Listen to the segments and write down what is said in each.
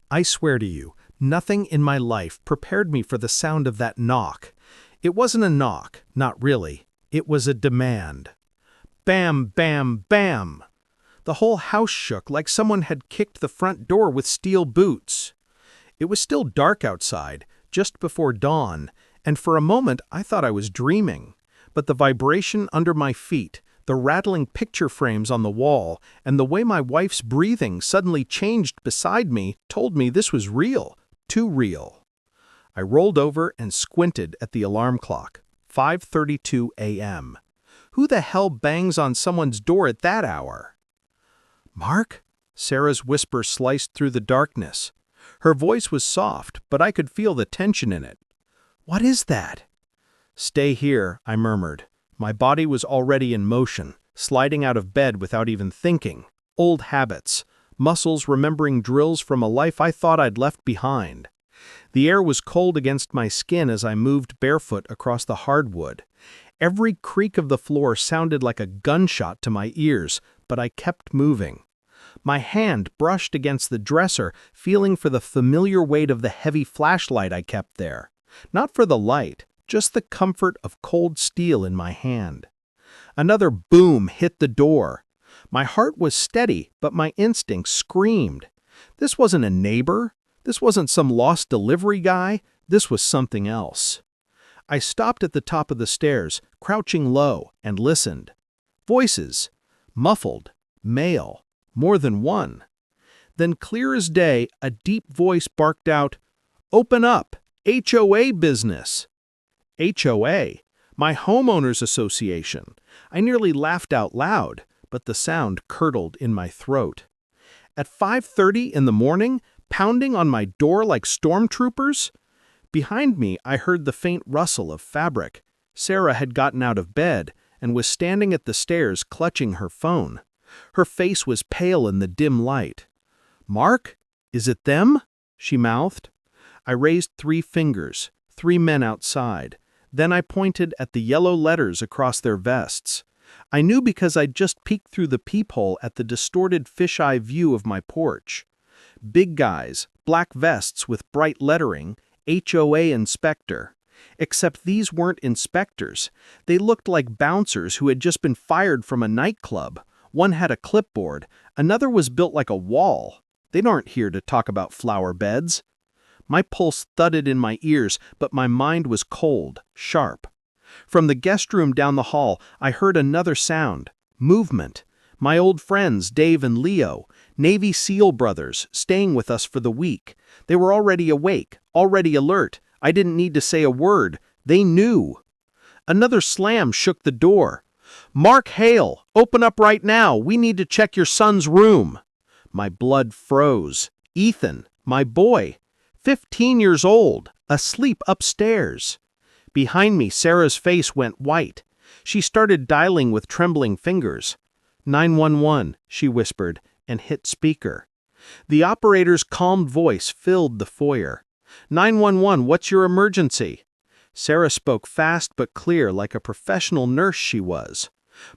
I swear to you, nothing in my life prepared me for the sound of that knock. It wasn't a knock, not really. It was a demand. Bam, bam, bam! The whole house shook like someone had kicked the front door with steel boots. It was still dark outside, just before dawn, and for a moment I thought I was dreaming. But the vibration under my feet, the rattling picture frames on the wall, and the way my wife's breathing suddenly changed beside me told me this was real, too real. I rolled over and squinted at the alarm clock. 5:32 a.m. Who the hell bangs on someone's door at that hour? "Mark?" Sarah's whisper sliced through the darkness. Her voice was soft, but I could feel the tension in it. "What is that?" "Stay here," I murmured. My body was already in motion, sliding out of bed without even thinking. Old habits, muscles remembering drills from a life I thought I'd left behind. The air was cold against my skin as I moved barefoot across the hardwood. Every creak of the floor sounded like a gunshot to my ears, but I kept moving. My hand brushed against the dresser, feeling for the familiar weight of the heavy flashlight I kept there. Not for the light, just the comfort of cold steel in my hand. Another boom hit the door. My heart was steady, but my instincts screamed. This wasn't a neighbor. This wasn't some lost delivery guy. This was something else. I stopped at the top of the stairs, crouching low, and listened. Voices. Muffled. Male. More than one. Then, clear as day, a deep voice barked out, "Open up! HOA business!" HOA, my homeowners association. I nearly laughed out loud, but the sound curdled in my throat. At 5:30 in the morning, pounding on my door like stormtroopers? Behind me, I heard the faint rustle of fabric. Sarah had gotten out of bed and was standing at the stairs clutching her phone. Her face was pale in the dim light. "Mark? Is it them?" she mouthed. I raised 3 fingers, 3 men outside. Then I pointed at the yellow letters across their vests. I knew because I'd just peeked through the peephole at the distorted fisheye view of my porch. Big guys, black vests with bright lettering, HOA Inspector. Except these weren't inspectors. They looked like bouncers who had just been fired from a nightclub. One had a clipboard, another was built like a wall. They aren't here to talk about flower beds. My pulse thudded in my ears, but my mind was cold, sharp. From the guest room down the hall, I heard another sound. Movement. My old friends, Dave and Leo, Navy SEAL brothers, staying with us for the week. They were already awake, already alert. I didn't need to say a word. They knew. Another slam shook the door. "Mark Hale, open up right now. We need to check your son's room." My blood froze. Ethan, my boy, 15 years old, asleep upstairs. Behind me, Sarah's face went white. She started dialing with trembling fingers. 911, she whispered, and hit speaker. The operator's calm voice filled the foyer. 911, what's your emergency? Sarah spoke fast but clear like a professional nurse she was.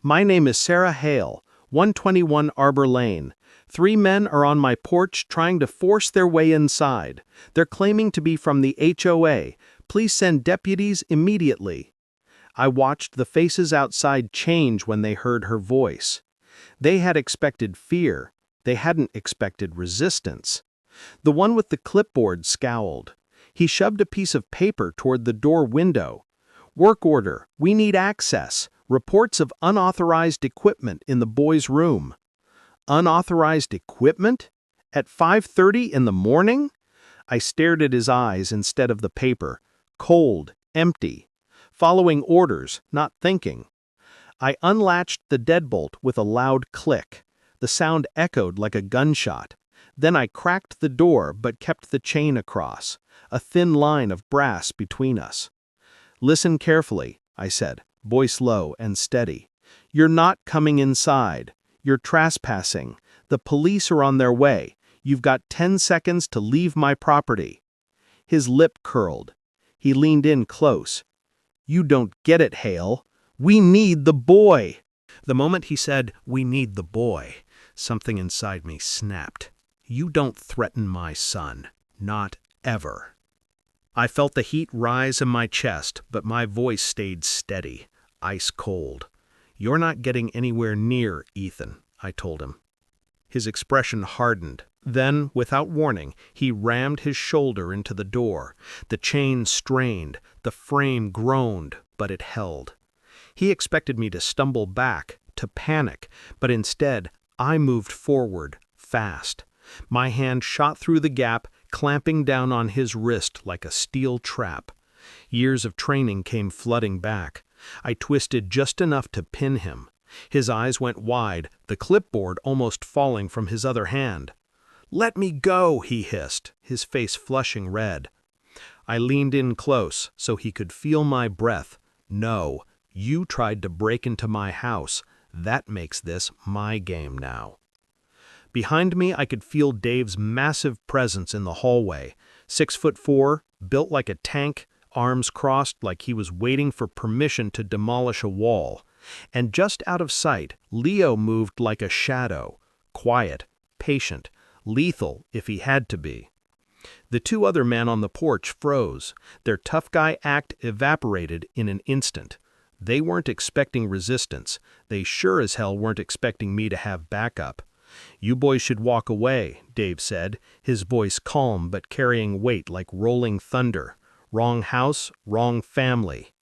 My name is Sarah Hale, 121 Arbor Lane. 3 men are on my porch trying to force their way inside. They're claiming to be from the HOA. Please send deputies immediately. I watched the faces outside change when they heard her voice. They had expected fear. They hadn't expected resistance. The one with the clipboard scowled. He shoved a piece of paper toward the door window. "Work order. We need access. Reports of unauthorized equipment in the boys' room." Unauthorized equipment? At 5:30 in the morning? I stared at his eyes instead of the paper. Cold, empty. Following orders, not thinking. I unlatched the deadbolt with a loud click. The sound echoed like a gunshot. Then I cracked the door but kept the chain across, a thin line of brass between us. "Listen carefully," I said, voice low and steady. "You're not coming inside. You're trespassing. The police are on their way. You've got 10 seconds to leave my property." His lip curled. He leaned in close. "You don't get it, Hale. We need the boy." The moment he said, "We need the boy," something inside me snapped. You don't threaten my son. Not ever. I felt the heat rise in my chest, but my voice stayed steady, ice cold. You're not getting anywhere near Ethan, I told him. His expression hardened. Then, without warning, he rammed his shoulder into the door. The chain strained, the frame groaned, but it held. He expected me to stumble back, to panic, but instead, I moved forward, fast. My hand shot through the gap, clamping down on his wrist like a steel trap. Years of training came flooding back. I twisted just enough to pin him. His eyes went wide, the clipboard almost falling from his other hand. "Let me go," he hissed, his face flushing red. I leaned in close so he could feel my breath. "No, you tried to break into my house. That makes this my game now." Behind me, I could feel Dave's massive presence in the hallway. 6'4", built like a tank, arms crossed like he was waiting for permission to demolish a wall. And just out of sight, Leo moved like a shadow, quiet, patient, lethal if he had to be. The two other men on the porch froze. Their tough guy act evaporated in an instant. They weren't expecting resistance. They sure as hell weren't expecting me to have backup. "You boys should walk away," Dave said, his voice calm but carrying weight like rolling thunder. "Wrong house, wrong family."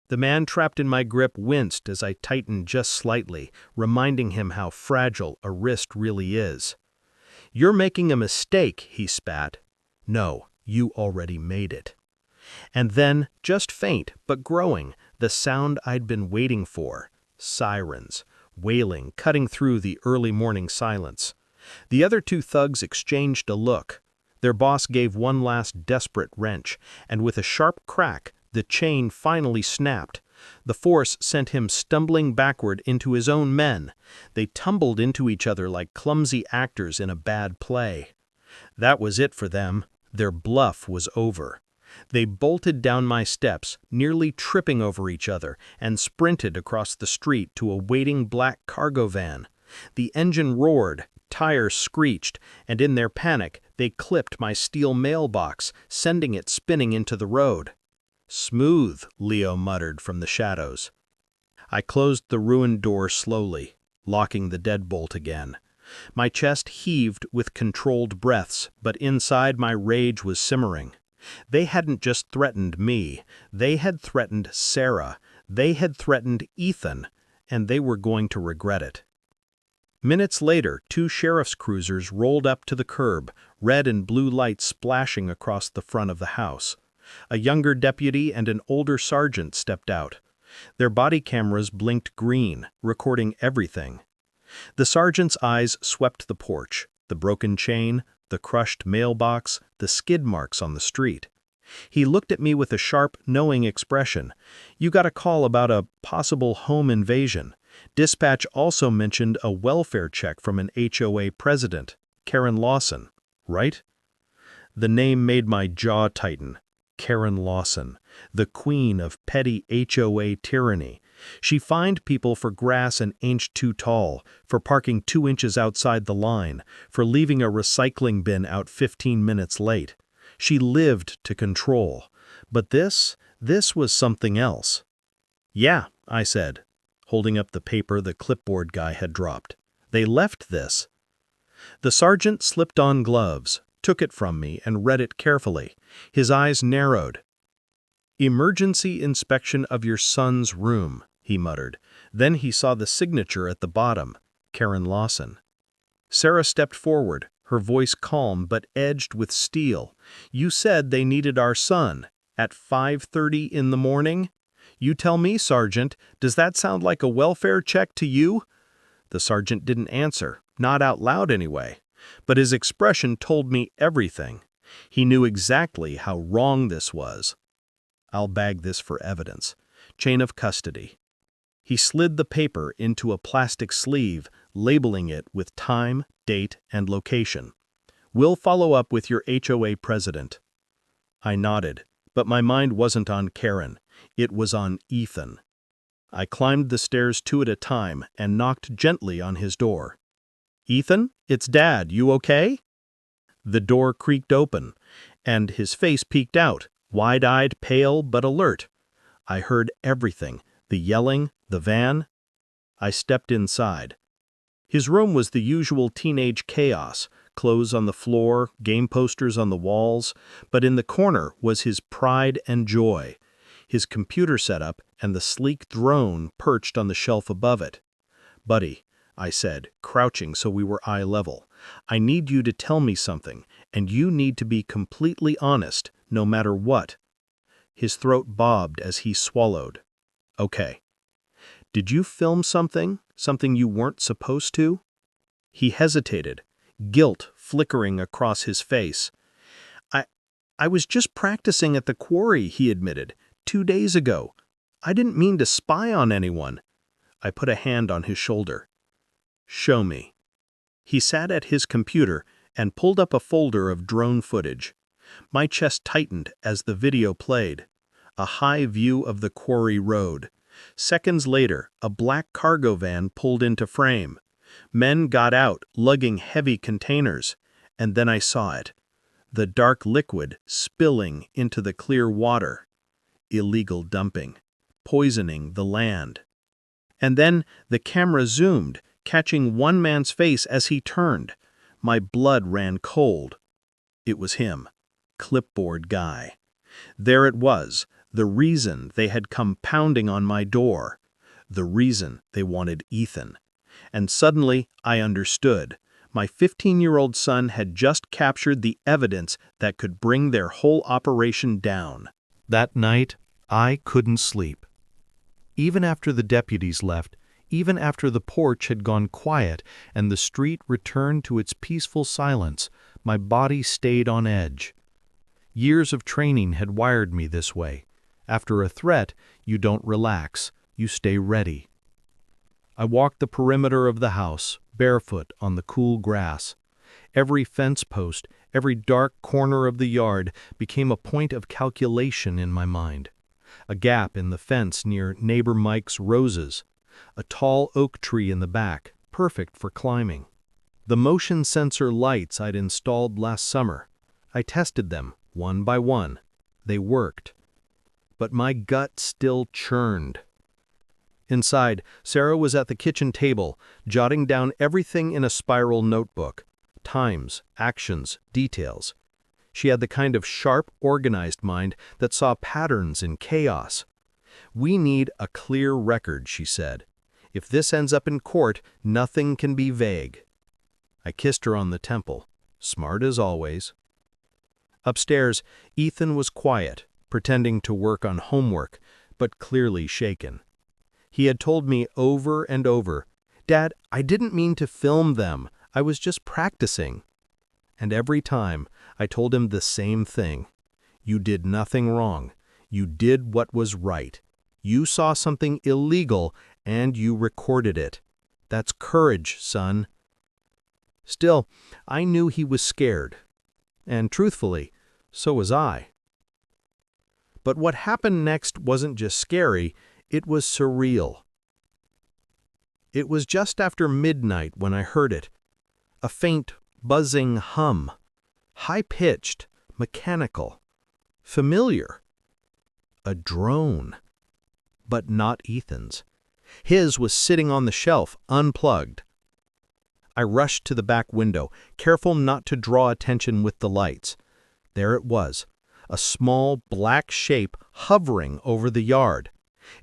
The man trapped in my grip winced as I tightened just slightly, reminding him how fragile a wrist really is. "You're making a mistake," he spat. "No, you already made it." And then, just faint but growing, the sound I'd been waiting for. Sirens. Wailing, cutting through the early morning silence. The other two thugs exchanged a look. Their boss gave one last desperate wrench, and with a sharp crack, the chain finally snapped. The force sent him stumbling backward into his own men. They tumbled into each other like clumsy actors in a bad play. That was it for them. Their bluff was over. They bolted down my steps, nearly tripping over each other, and sprinted across the street to a waiting black cargo van. The engine roared, tires screeched, and in their panic, they clipped my steel mailbox, sending it spinning into the road. "Smooth," Leo muttered from the shadows. I closed the ruined door slowly, locking the deadbolt again. My chest heaved with controlled breaths, but inside my rage was simmering. They hadn't just threatened me, they had threatened Sarah, they had threatened Ethan, and they were going to regret it. Minutes later, two sheriff's cruisers rolled up to the curb, red and blue lights splashing across the front of the house. A younger deputy and an older sergeant stepped out. Their body cameras blinked green, recording everything. The sergeant's eyes swept the porch, the broken chain, the crushed mailbox, the skid marks on the street. He looked at me with a sharp, knowing expression. "You got a call about a possible home invasion. Dispatch also mentioned a welfare check from an HOA president, Karen Lawson, right?" The name made my jaw tighten. Karen Lawson, the queen of petty HOA tyranny. She fined people for grass an inch too tall, for parking 2 inches outside the line, for leaving a recycling bin out 15 minutes late. She lived to control. But this was something else. "Yeah," I said, holding up the paper the clipboard guy had dropped. "They left this." The sergeant slipped on gloves, took it from me, and read it carefully. His eyes narrowed. "Emergency inspection of your son's room," he muttered. Then he saw the signature at the bottom, Karen Lawson. Sarah stepped forward, her voice calm but edged with steel. "You said they needed our son at 5:30 in the morning? You tell me, Sergeant, does that sound like a welfare check to you?" The sergeant didn't answer, not out loud anyway. But his expression told me everything. He knew exactly how wrong this was. "I'll bag this for evidence. Chain of custody." He slid the paper into a plastic sleeve, labeling it with time, date, and location. "We'll follow up with your HOA president." I nodded, but my mind wasn't on Karen. It was on Ethan. I climbed the stairs 2 at a time and knocked gently on his door. "Ethan, it's Dad. You okay?" The door creaked open, and his face peeked out, wide-eyed, pale, but alert. I heard everything, the yelling, the van. I stepped inside. His room was the usual teenage chaos, clothes on the floor, game posters on the walls, but in the corner was his pride and joy, his computer setup and the sleek throne perched on the shelf above it. "Buddy," I said, crouching so we were eye level, "I need you to tell me something, and you need to be completely honest, no matter what." His throat bobbed as he swallowed. "Okay. Did you film something you weren't supposed to?" He hesitated, guilt flickering across his face. I was just practicing at the quarry," he admitted, 2 days ago. "I didn't mean to spy on anyone." I put a hand on his shoulder. "Show me." He sat at his computer and pulled up a folder of drone footage. My chest tightened as the video played. A high view of the quarry road. Seconds later, a black cargo van pulled into frame. Men got out, lugging heavy containers. And then I saw it. The dark liquid spilling into the clear water. Illegal dumping. Poisoning the land. And then the camera zoomed, catching one man's face as he turned. My blood ran cold. It was him. Clipboard guy. There it was, the reason they had come pounding on my door. The reason they wanted Ethan. And suddenly I understood. My 15-year-old son had just captured the evidence that could bring their whole operation down. That night, I couldn't sleep. Even after the deputies left, even after the porch had gone quiet and the street returned to its peaceful silence, my body stayed on edge. Years of training had wired me this way. After a threat, you don't relax, you stay ready. I walked the perimeter of the house, barefoot on the cool grass. Every fence post, every dark corner of the yard became a point of calculation in my mind. A gap in the fence near neighbor Mike's roses. A tall oak tree in the back, perfect for climbing. The motion sensor lights I'd installed last summer. I tested them, one by one. They worked. But my gut still churned. Inside, Sarah was at the kitchen table, jotting down everything in a spiral notebook. Times, actions, details. She had the kind of sharp, organized mind that saw patterns in chaos. "We need a clear record," she said. "If this ends up in court, nothing can be vague." I kissed her on the temple, smart as always. Upstairs, Ethan was quiet, pretending to work on homework, but clearly shaken. He had told me over and over, "Dad, I didn't mean to film them. I was just practicing." And every time, I told him the same thing. "You did nothing wrong. You did what was right. You saw something illegal, and you recorded it. That's courage, son." Still, I knew he was scared. And truthfully, so was I. But what happened next wasn't just scary, it was surreal. It was just after midnight when I heard it. A faint, buzzing hum. High-pitched, mechanical, familiar. A drone. But not Ethan's. His was sitting on the shelf, unplugged. I rushed to the back window, careful not to draw attention with the lights. There it was, a small black shape hovering over the yard.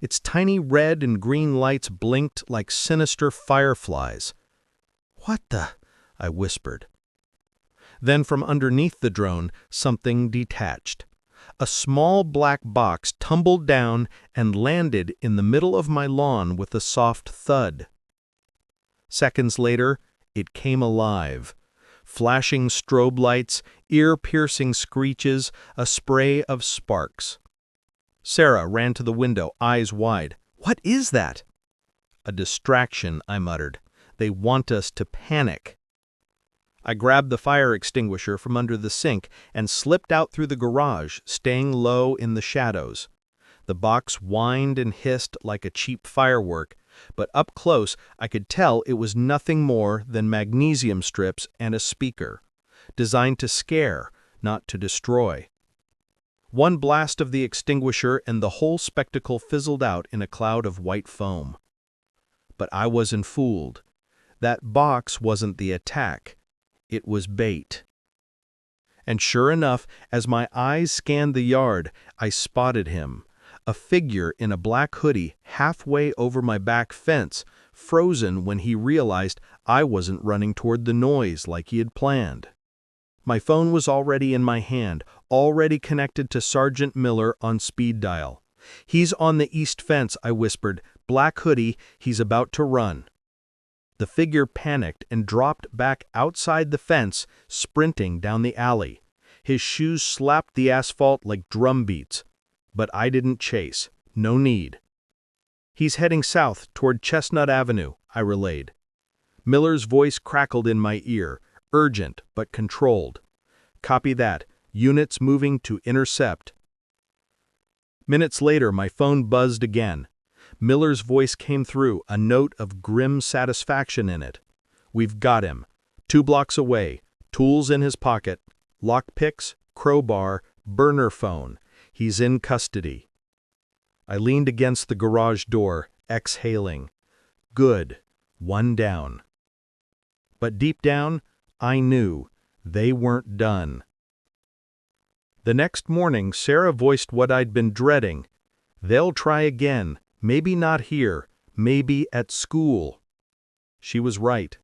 Its tiny red and green lights blinked like sinister fireflies. "What the?" I whispered. Then from underneath the drone, something detached. A small black box tumbled down and landed in the middle of my lawn with a soft thud. Seconds later, it came alive. Flashing strobe lights, ear-piercing screeches, a spray of sparks. Sarah ran to the window, eyes wide. "What is that?" "A distraction," I muttered. "They want us to panic." I grabbed the fire extinguisher from under the sink and slipped out through the garage, staying low in the shadows. The box whined and hissed like a cheap firework, but up close I could tell it was nothing more than magnesium strips and a speaker. designed to scare, not to destroy. One blast of the extinguisher and the whole spectacle fizzled out in a cloud of white foam. But I wasn't fooled. That box wasn't the attack. It was bait. And sure enough, as my eyes scanned the yard, I spotted him. A figure in a black hoodie halfway over my back fence, frozen when he realized I wasn't running toward the noise like he had planned. My phone was already in my hand, already connected to Sergeant Miller on speed dial. "He's on the east fence," I whispered. "Black hoodie, he's about to run." The figure panicked and dropped back outside the fence, sprinting down the alley. His shoes slapped the asphalt like drum beats. But I didn't chase. No need. "He's heading south toward Chestnut Avenue," I relayed. Miller's voice crackled in my ear, urgent but controlled. "Copy that. Units moving to intercept." Minutes later, my phone buzzed again. Miller's voice came through, a note of grim satisfaction in it. "We've got him. 2 blocks away. Tools in his pocket. Lockpicks, crowbar, burner phone. He's in custody." I leaned against the garage door, exhaling. Good. 1 down. But deep down, I knew they weren't done. The next morning, Sarah voiced what I'd been dreading. "They'll try again. Maybe not here. Maybe at school." She was right.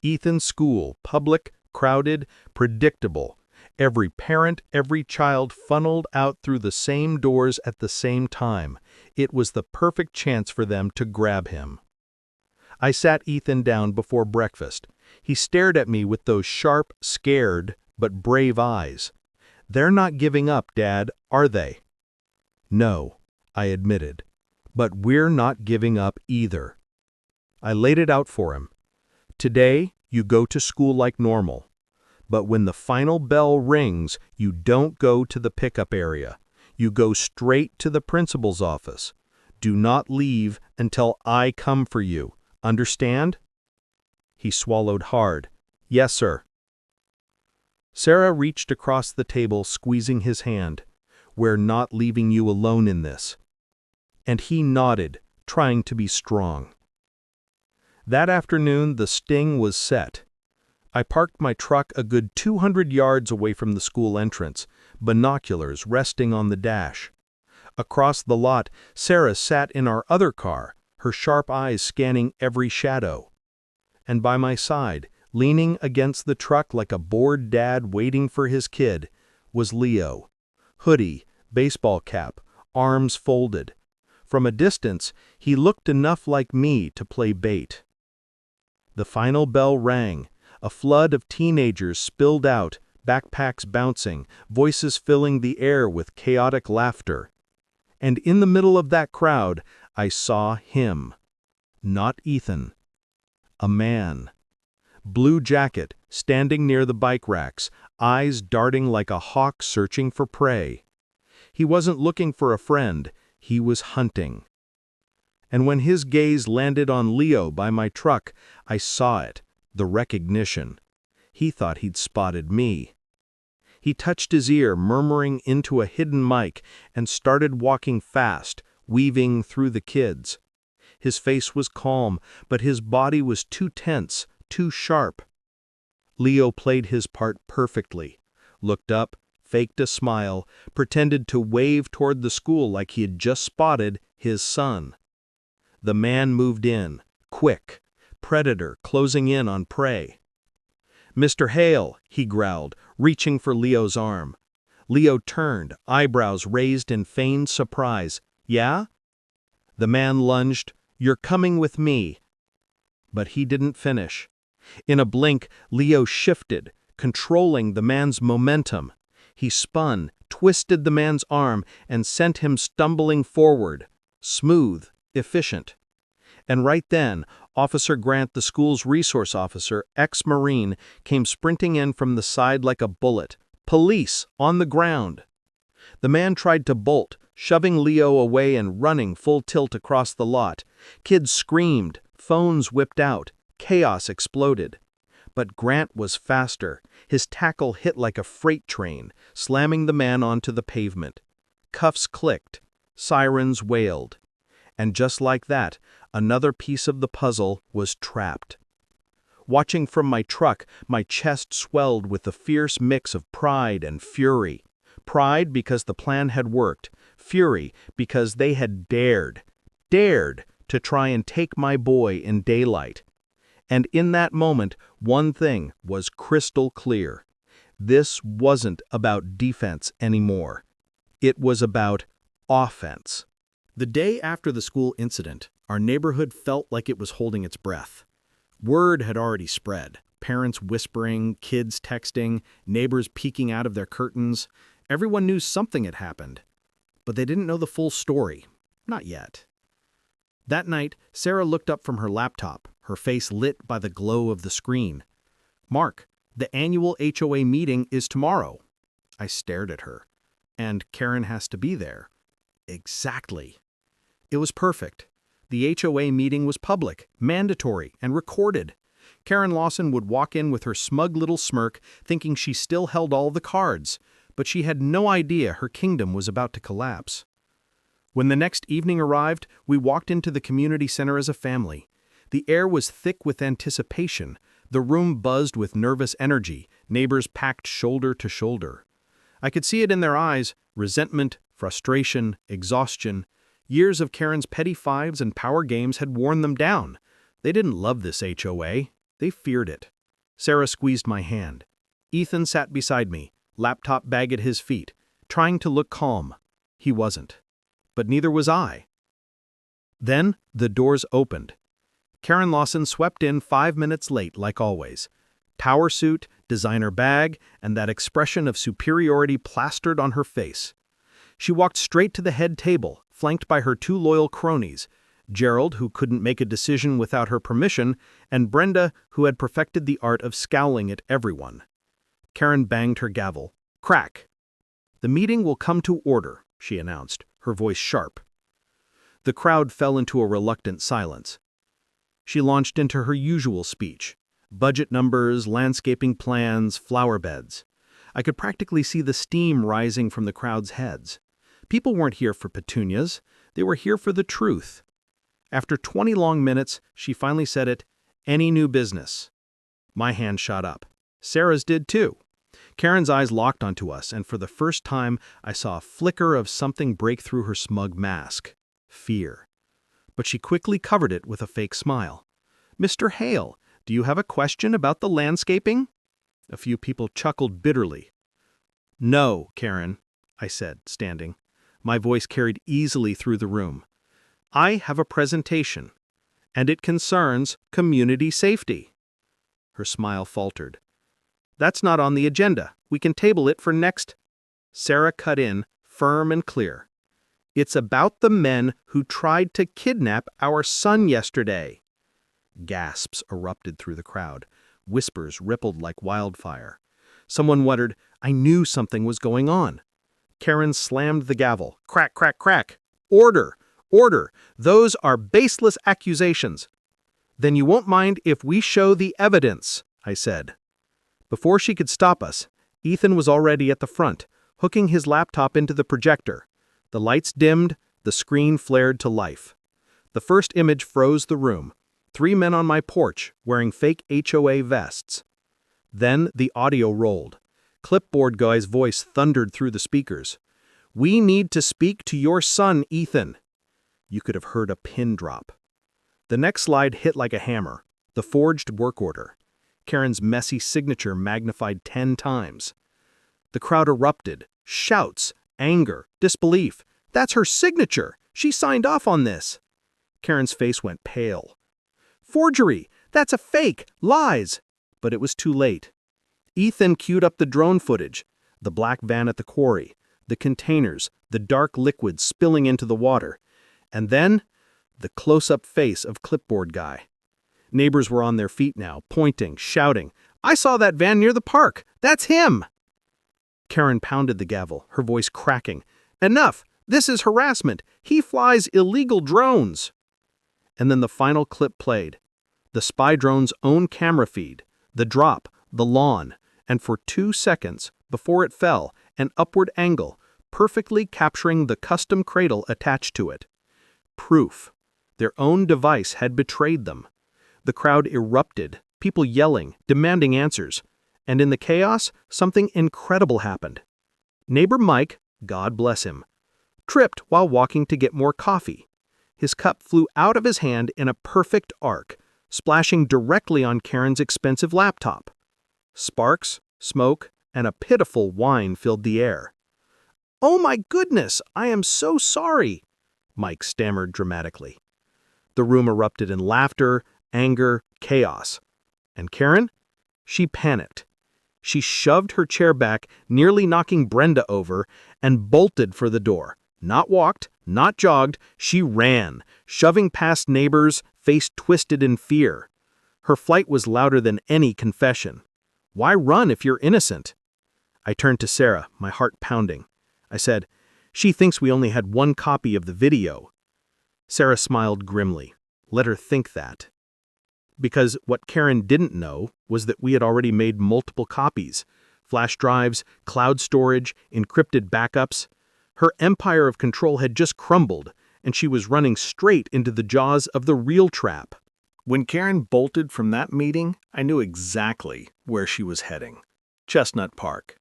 Ethan's school, public, crowded, predictable. Every parent, every child funneled out through the same doors at the same time. It was the perfect chance for them to grab him. I sat Ethan down before breakfast. He stared at me with those sharp, scared, but brave eyes. "They're not giving up, Dad, are they?" "No," I admitted. "But we're not giving up either." I laid it out for him. "Today, you go to school like normal. But when the final bell rings, you don't go to the pickup area. You go straight to the principal's office. Do not leave until I come for you. Understand?" He swallowed hard. "Yes, sir." Sarah reached across the table, squeezing his hand. "We're not leaving you alone in this." And he nodded, trying to be strong. That afternoon, the sting was set. I parked my truck a good 200 yards away from the school entrance, binoculars resting on the dash. Across the lot, Sarah sat in our other car, her sharp eyes scanning every shadow. And by my side, leaning against the truck like a bored dad waiting for his kid, was Leo. Hoodie, baseball cap, arms folded. From a distance, he looked enough like me to play bait. The final bell rang. A flood of teenagers spilled out, backpacks bouncing, voices filling the air with chaotic laughter. And in the middle of that crowd, I saw him. Not Ethan. A man. Blue jacket, standing near the bike racks, eyes darting like a hawk searching for prey. He wasn't looking for a friend, he was hunting. And when his gaze landed on Leo by my truck, I saw it, the recognition. He thought he'd spotted me. He touched his ear, murmuring into a hidden mic, and started walking fast, weaving through the kids. His face was calm, but his body was too tense, too sharp. Leo played his part perfectly. Looked up, faked a smile, pretended to wave toward the school like he had just spotted his son. The man moved in, quick, predator closing in on prey. "Mr. Hale," he growled, reaching for Leo's arm. Leo turned, eyebrows raised in feigned surprise. "Yeah?" The man lunged. "You're coming with me." But he didn't finish. In a blink, Leo shifted, controlling the man's momentum. He spun, twisted the man's arm, and sent him stumbling forward. Smooth, efficient. And right then, Officer Grant, the school's resource officer, ex-Marine, came sprinting in from the side like a bullet. Police, on the ground. The man tried to bolt, shoving Leo away and running full tilt across the lot. Kids screamed, phones whipped out, chaos exploded. But Grant was faster. His tackle hit like a freight train, slamming the man onto the pavement. Cuffs clicked. Sirens wailed. And just like that, another piece of the puzzle was trapped. Watching from my truck, my chest swelled with a fierce mix of pride and fury. Pride because the plan had worked. Fury because they had dared to try and take my boy in daylight. And in that moment, one thing was crystal clear. This wasn't about defense anymore. It was about offense. The day after the school incident, our neighborhood felt like it was holding its breath. Word had already spread. Parents whispering, kids texting, neighbors peeking out of their curtains. Everyone knew something had happened. But they didn't know the full story. Not yet. That night, Sarah looked up from her laptop, her face lit by the glow of the screen. "Mark, the annual HOA meeting is tomorrow." I stared at her. "And Karen has to be there." Exactly. It was perfect. The HOA meeting was public, mandatory, and recorded. Karen Lawson would walk in with her smug little smirk, thinking she still held all the cards, but she had no idea her kingdom was about to collapse. When the next evening arrived, we walked into the community center as a family. The air was thick with anticipation. The room buzzed with nervous energy, neighbors packed shoulder to shoulder. I could see it in their eyes, resentment, frustration, exhaustion. Years of Karen's petty fives and power games had worn them down. They didn't love this HOA. They feared it. Sarah squeezed my hand. Ethan sat beside me, laptop bag at his feet, trying to look calm. He wasn't. But neither was I. Then the doors opened. Karen Lawson swept in 5 minutes late, like always. Power suit, designer bag, and that expression of superiority plastered on her face. She walked straight to the head table, flanked by her 2 loyal cronies, Gerald, who couldn't make a decision without her permission, and Brenda, who had perfected the art of scowling at everyone. Karen banged her gavel. Crack! "The meeting will come to order," she announced, her voice sharp. The crowd fell into a reluctant silence. She launched into her usual speech. Budget numbers, landscaping plans, flower beds. I could practically see the steam rising from the crowd's heads. People weren't here for petunias. They were here for the truth. After 20 long minutes, she finally said it, "Any new business?" My hand shot up. Sarah's did too. Karen's eyes locked onto us, and for the first time, I saw a flicker of something break through her smug mask. Fear. But she quickly covered it with a fake smile. "Mr. Hale, do you have a question about the landscaping?" A few people chuckled bitterly. "No, Karen," I said, standing. My voice carried easily through the room. "I have a presentation, and it concerns community safety." Her smile faltered. "That's not on the agenda. We can table it for next—" Sarah cut in, firm and clear. "It's about the men who tried to kidnap our son yesterday." Gasps erupted through the crowd. Whispers rippled like wildfire. Someone muttered, "I knew something was going on." Karen slammed the gavel. Crack, crack, crack. "Order! Order! Those are baseless accusations." "Then you won't mind if we show the evidence," I said. Before she could stop us, Ethan was already at the front, hooking his laptop into the projector. The lights dimmed, the screen flared to life. The first image froze the room. 3 men on my porch, wearing fake HOA vests. Then the audio rolled. Clipboard guy's voice thundered through the speakers. "We need to speak to your son, Ethan." You could have heard a pin drop. The next slide hit like a hammer. The forged work order. Karen's messy signature magnified 10 times. The crowd erupted. Shouts, anger, disbelief. "That's her signature! She signed off on this!" Karen's face went pale. "Forgery! That's a fake! Lies!" But it was too late. Ethan queued up the drone footage. The black van at the quarry. The containers. The dark liquid spilling into the water. And then, the close-up face of Clipboard Guy. Neighbors were on their feet now, pointing, shouting, "I saw that van near the park! That's him!" Karen pounded the gavel, her voice cracking. "Enough! This is harassment! He flies illegal drones!" And then the final clip played. The spy drone's own camera feed. The drop, the lawn, and for 2 seconds, before it fell, an upward angle, perfectly capturing the custom cradle attached to it. Proof. Their own device had betrayed them. The crowd erupted, people yelling, demanding answers. And in the chaos, something incredible happened. Neighbor Mike, God bless him, tripped while walking to get more coffee. His cup flew out of his hand in a perfect arc, splashing directly on Karen's expensive laptop. Sparks, smoke, and a pitiful whine filled the air. "Oh my goodness, I am so sorry," Mike stammered dramatically. The room erupted in laughter, anger, chaos. And Karen? She panicked. She shoved her chair back, nearly knocking Brenda over, and bolted for the door. Not walked, not jogged, she ran, shoving past neighbors, face twisted in fear. Her flight was louder than any confession. Why run if you're innocent? I turned to Sarah, my heart pounding. I said, "She thinks we only had one copy of the video." Sarah smiled grimly. Let her think that. Because what Karen didn't know was that we had already made multiple copies, flash drives, cloud storage, encrypted backups. Her empire of control had just crumbled, and she was running straight into the jaws of the real trap. When Karen bolted from that meeting, I knew exactly where she was heading. Chestnut Park.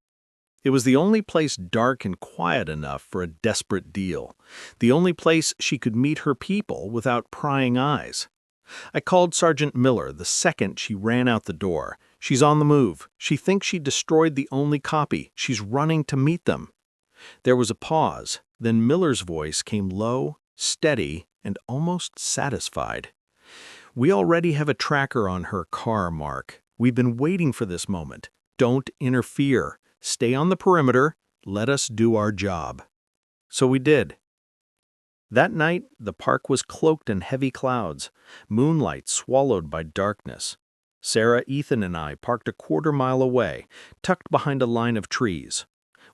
It was the only place dark and quiet enough for a desperate deal, the only place she could meet her people without prying eyes. I called Sergeant Miller the second she ran out the door. She's on the move. She thinks she destroyed the only copy. She's running to meet them. There was a pause. Then Miller's voice came low, steady, and almost satisfied. "We already have a tracker on her car, Mark. We've been waiting for this moment. Don't interfere. Stay on the perimeter. Let us do our job." So we did. That night, the park was cloaked in heavy clouds, moonlight swallowed by darkness. Sarah, Ethan, and I parked a quarter-mile away, tucked behind a line of trees.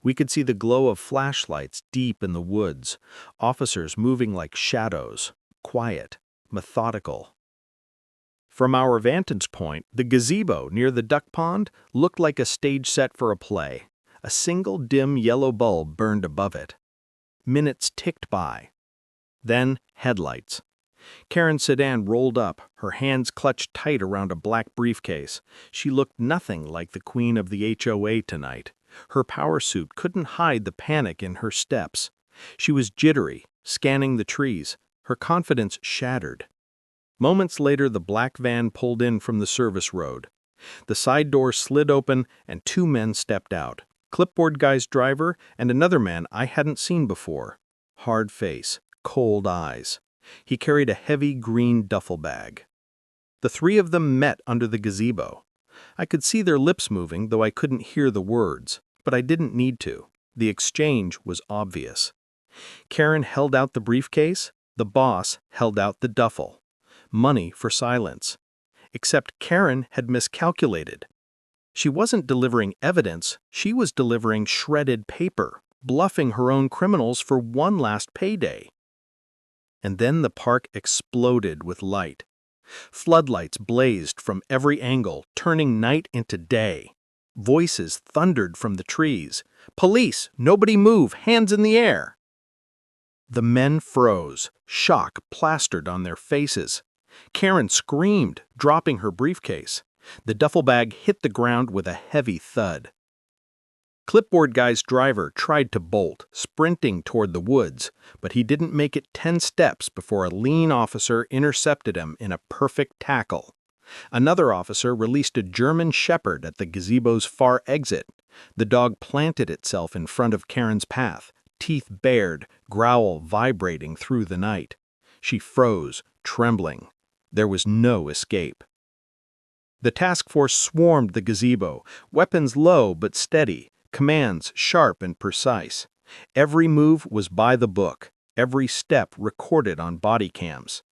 We could see the glow of flashlights deep in the woods, officers moving like shadows, quiet, methodical. From our vantage point, the gazebo near the duck pond looked like a stage set for a play. A single dim yellow bulb burned above it. Minutes ticked by. Then, headlights. Karen's sedan rolled up, her hands clutched tight around a black briefcase. She looked nothing like the queen of the HOA tonight. Her power suit couldn't hide the panic in her steps. She was jittery, scanning the trees, her confidence shattered. Moments later, the black van pulled in from the service road. The side door slid open and 2 men stepped out. Clipboard guy's driver and another man I hadn't seen before. Hard face, cold eyes. He carried a heavy green duffel bag. The 3 of them met under the gazebo. I could see their lips moving, though I couldn't hear the words, but I didn't need to. The exchange was obvious. Karen held out the briefcase, the boss held out the duffel. Money for silence. Except Karen had miscalculated. She wasn't delivering evidence, she was delivering shredded paper, bluffing her own criminals for one last payday. And then the park exploded with light. Floodlights blazed from every angle, turning night into day. Voices thundered from the trees. "Police! Nobody move! Hands in the air!" The men froze, shock plastered on their faces. Karen screamed, dropping her briefcase. The duffel bag hit the ground with a heavy thud. Clipboard guy's driver tried to bolt, sprinting toward the woods, but he didn't make it 10 steps before a lean officer intercepted him in a perfect tackle. Another officer released a German shepherd at the gazebo's far exit. The dog planted itself in front of Karen's path, teeth bared, growl vibrating through the night. She froze, trembling. There was no escape. The task force swarmed the gazebo, weapons low but steady, commands sharp and precise. Every move was by the book, every step recorded on body cams.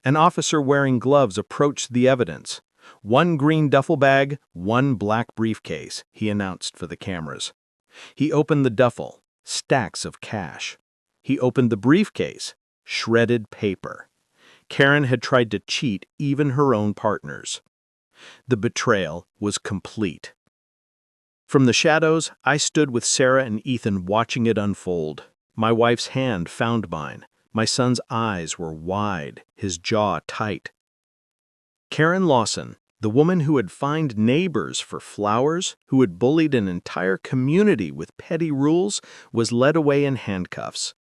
An officer wearing gloves approached the evidence. 1 green duffel bag, 1 black briefcase, he announced for the cameras. He opened the duffel, stacks of cash. He opened the briefcase, shredded paper. Karen had tried to cheat even her own partners. The betrayal was complete. From the shadows, I stood with Sarah and Ethan watching it unfold. My wife's hand found mine. My son's eyes were wide, his jaw tight. Karen Lawson, the woman who had fined neighbors for flowers, who had bullied an entire community with petty rules, was led away in handcuffs.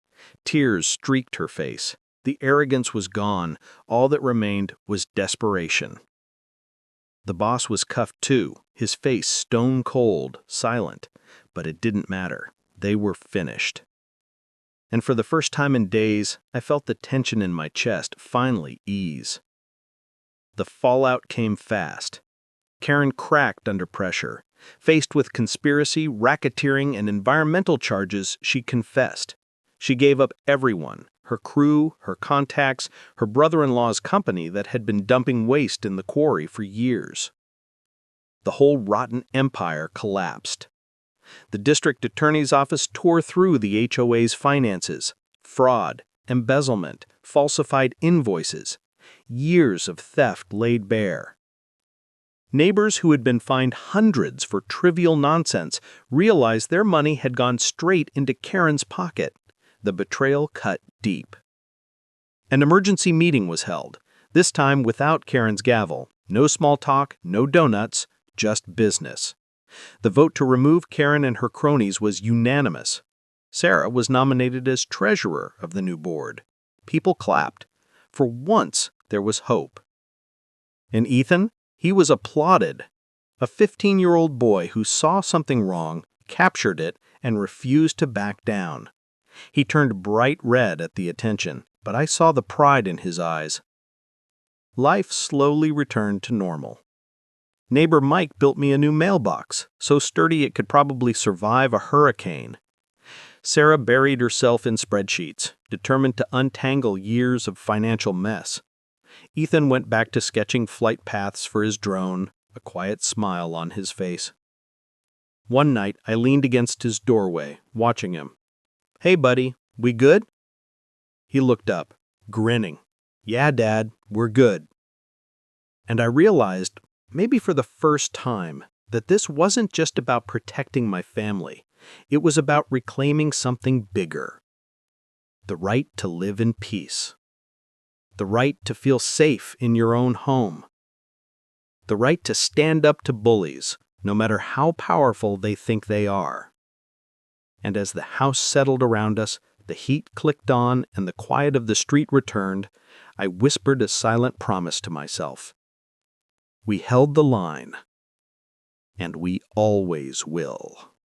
Tears streaked her face. The arrogance was gone. All that remained was desperation. The boss was cuffed too, his face stone cold, silent. But it didn't matter. They were finished. And for the first time in days, I felt the tension in my chest finally ease. The fallout came fast. Karen cracked under pressure. Faced with conspiracy, racketeering, and environmental charges, she confessed. She gave up everyone, her crew, her contacts, her brother-in-law's company that had been dumping waste in the quarry for years. The whole rotten empire collapsed. The district attorney's office tore through the HOA's finances, fraud, embezzlement, falsified invoices, years of theft laid bare. Neighbors who had been fined hundreds for trivial nonsense realized their money had gone straight into Karen's pocket. The betrayal cut deep. An emergency meeting was held, this time without Karen's gavel. No small talk, no donuts, just business. The vote to remove Karen and her cronies was unanimous. Sarah was nominated as treasurer of the new board. People clapped. For once, there was hope. And Ethan? He was applauded. A 15-year-old boy who saw something wrong, captured it, and refused to back down. He turned bright red at the attention, but I saw the pride in his eyes. Life slowly returned to normal. Neighbor Mike built me a new mailbox, so sturdy it could probably survive a hurricane. Sarah buried herself in spreadsheets, determined to untangle years of financial mess. Ethan went back to sketching flight paths for his drone, a quiet smile on his face. One night, I leaned against his doorway, watching him. "Hey, buddy, we good?" He looked up, grinning. "Yeah, Dad, we're good." And I realized, maybe for the first time, that this wasn't just about protecting my family. It was about reclaiming something bigger. The right to live in peace. The right to feel safe in your own home. The right to stand up to bullies, no matter how powerful they think they are. And as the house settled around us, the heat clicked on and the quiet of the street returned, I whispered a silent promise to myself. We held the line, and we always will.